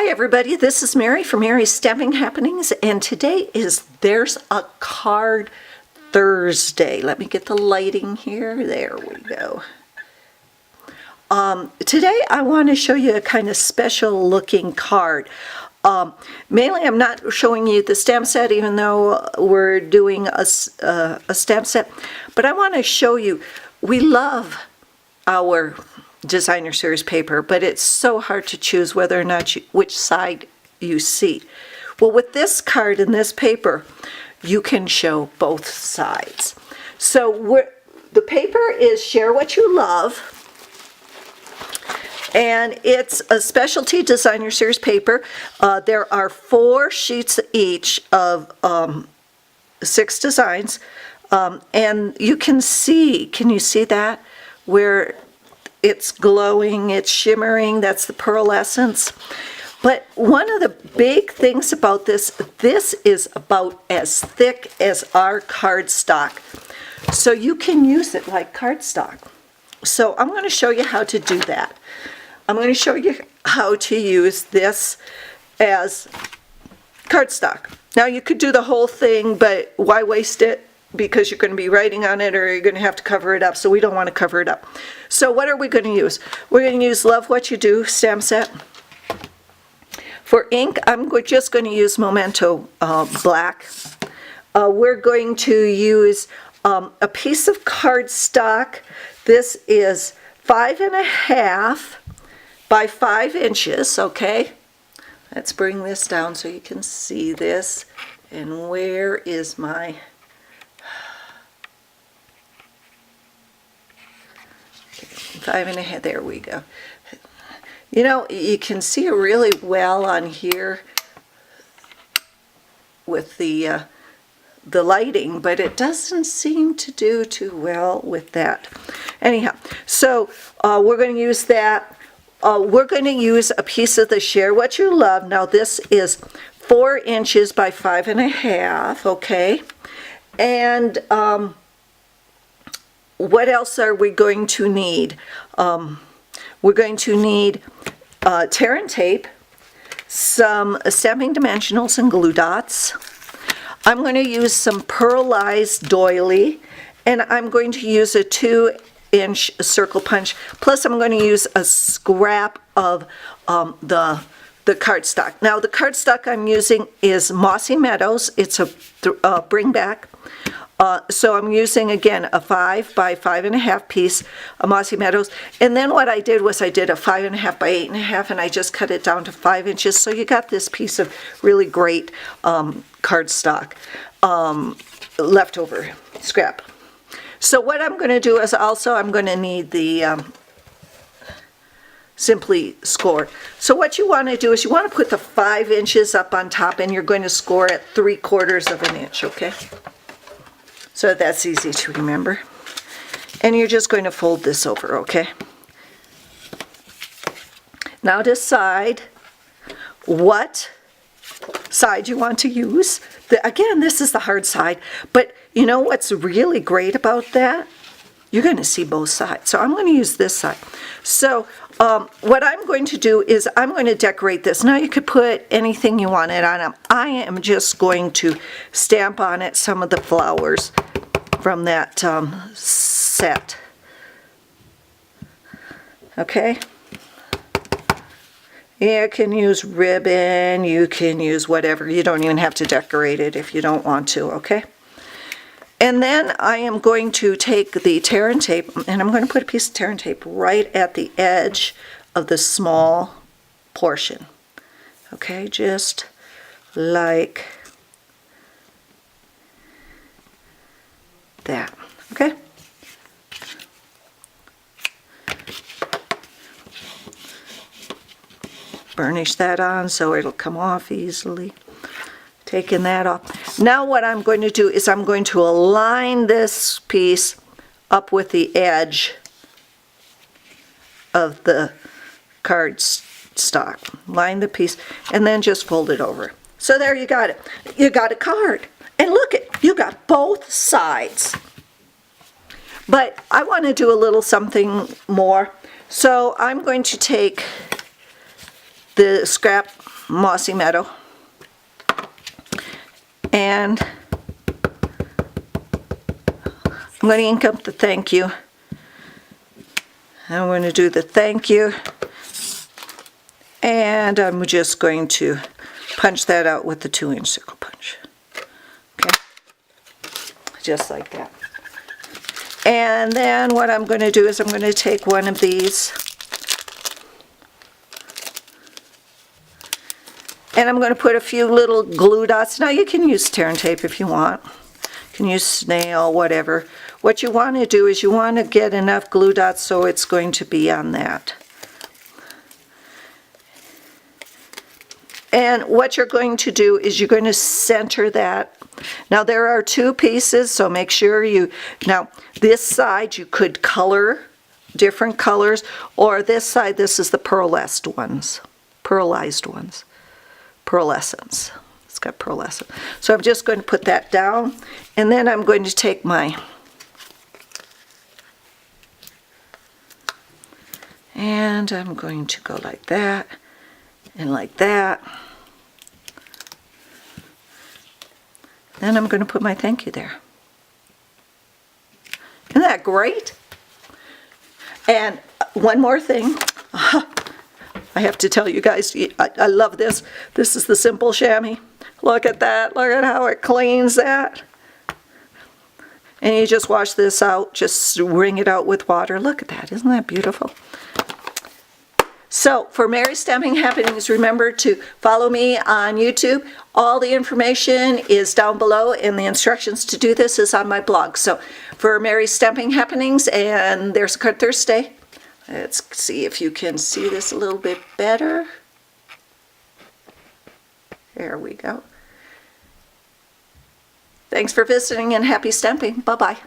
Hi everybody, this is Mary from Mary's Stamping Happenings, and today is There's a Card Thursday. Let me get the lighting here. There we go. Today I want to show you a kind of special looking card. Mainly I'm not showing you the stamp set, even though we're doing a stamp set, but I want to show you, we love our designer series paper, but it's so hard to choose whether or not which side you see. Well, with this card and this paper, you can show both sides. So the paper is Share What You Love, and it's a specialty designer series paper. There are 4 sheets each of 6 designs, and you can you see that? Where it's glowing, it's shimmering, that's the pearlescence. But one of the big things about this is about as thick as our cardstock. So you can use it like cardstock. So I'm going to show you how to do that. I'm going to show you how to use this as cardstock. Now you could do the whole thing, but why waste it? Because you're going to be writing on it, or you're going to have to cover it up, so we don't want to cover it up. So what are we going to use? We're going to use Love What You Do stamp set. For ink, I'm just going to use Memento Black. We're going to use a piece of cardstock. This is 5.5 by 5 inches, okay? Let's bring this down so you can see this. And where is my... 5.5, there we go. You know, you can see it really well on here with the lighting, but it doesn't seem to do too well with that. Anyhow, so we're going to use that. We're going to use a piece of the Share What You Love. Now this is 4 inches by 5.5, okay? And what else are we going to need? We're going to need tear and tape, some Stampin Dimensionals and glue dots. I'm going to use some Pearlized Doily, and I'm going to use a 2-inch circle punch. Plus I'm going to use a scrap of the cardstock. Now the cardstock I'm using is Mossy Meadows. It's a bring back. So I'm using, again, a 5 by 5.5 piece of Mossy Meadows. And then what I did was I did a 5.5 by 8.5, and I just cut it down to 5 inches. So you got this piece of really great cardstock, leftover scrap. So what I'm going to do is also I'm going to need the Simply Score. So what you want to do is you want to put the 5 inches up on top, and you're going to score at 3/4 of an inch, okay? So that's easy to remember. And you're just going to fold this over, okay? Now decide what side you want to use. Again, this is the hard side, but you know what's really great about that? You're going to see both sides. So I'm going to use this side. So what I'm going to do is I'm going to decorate this. Now you could put anything you wanted on it. I am just going to stamp on it some of the flowers from that set. Okay? You can use ribbon, you can use whatever. You don't even have to decorate it if you don't want to, okay? And then I am going to take the tear and tape, and I'm going to put a piece of tear and tape right at the edge of the small portion. Okay, just like that. Okay? Burnish that on so it'll come off easily. Taking that off. Now what I'm going to do is I'm going to align this piece up with the edge of the cardstock. Line the piece and then just fold it over. So there you got it. You got a card. And look it, you got both sides. But I want to do a little something more. So I'm going to take the scrap Mossy Meadow. And I'm going to ink up the thank you. I'm going to do the thank you. And I'm just going to punch that out with the 2-inch circle punch. Okay? Just like that. And then what I'm going to do is I'm going to take one of these and I'm going to put a few little glue dots. Now you can use tear and tape if you want. You can use snail, whatever. What you want to do is you want to get enough glue dots so it's going to be on that. And what you're going to do is you're going to center that. Now there are 2 pieces, so make sure you, now this side you could color different colors, or this side, this is the pearlescent ones. Pearlescence. It's got pearlescent. So I'm just going to put that down, and then I'm going to take my, and I'm going to go like that, and like that. Then I'm going to put my thank you there. Isn't that great? And one more thing. I have to tell you guys, I love this. This is the simple chamois. Look at that. Look at how it cleans that. And you just wash this out. Just wring it out with water. Look at that. Isn't that beautiful? So for Merry Stamping Happenings, remember to follow me on YouTube. All the information is down below, and the instructions to do this is on my blog. So for Merry Stamping Happenings, and there's a card Thursday. Let's see if you can see this a little bit better. There we go. Thanks for visiting, and happy stamping. Bye-bye.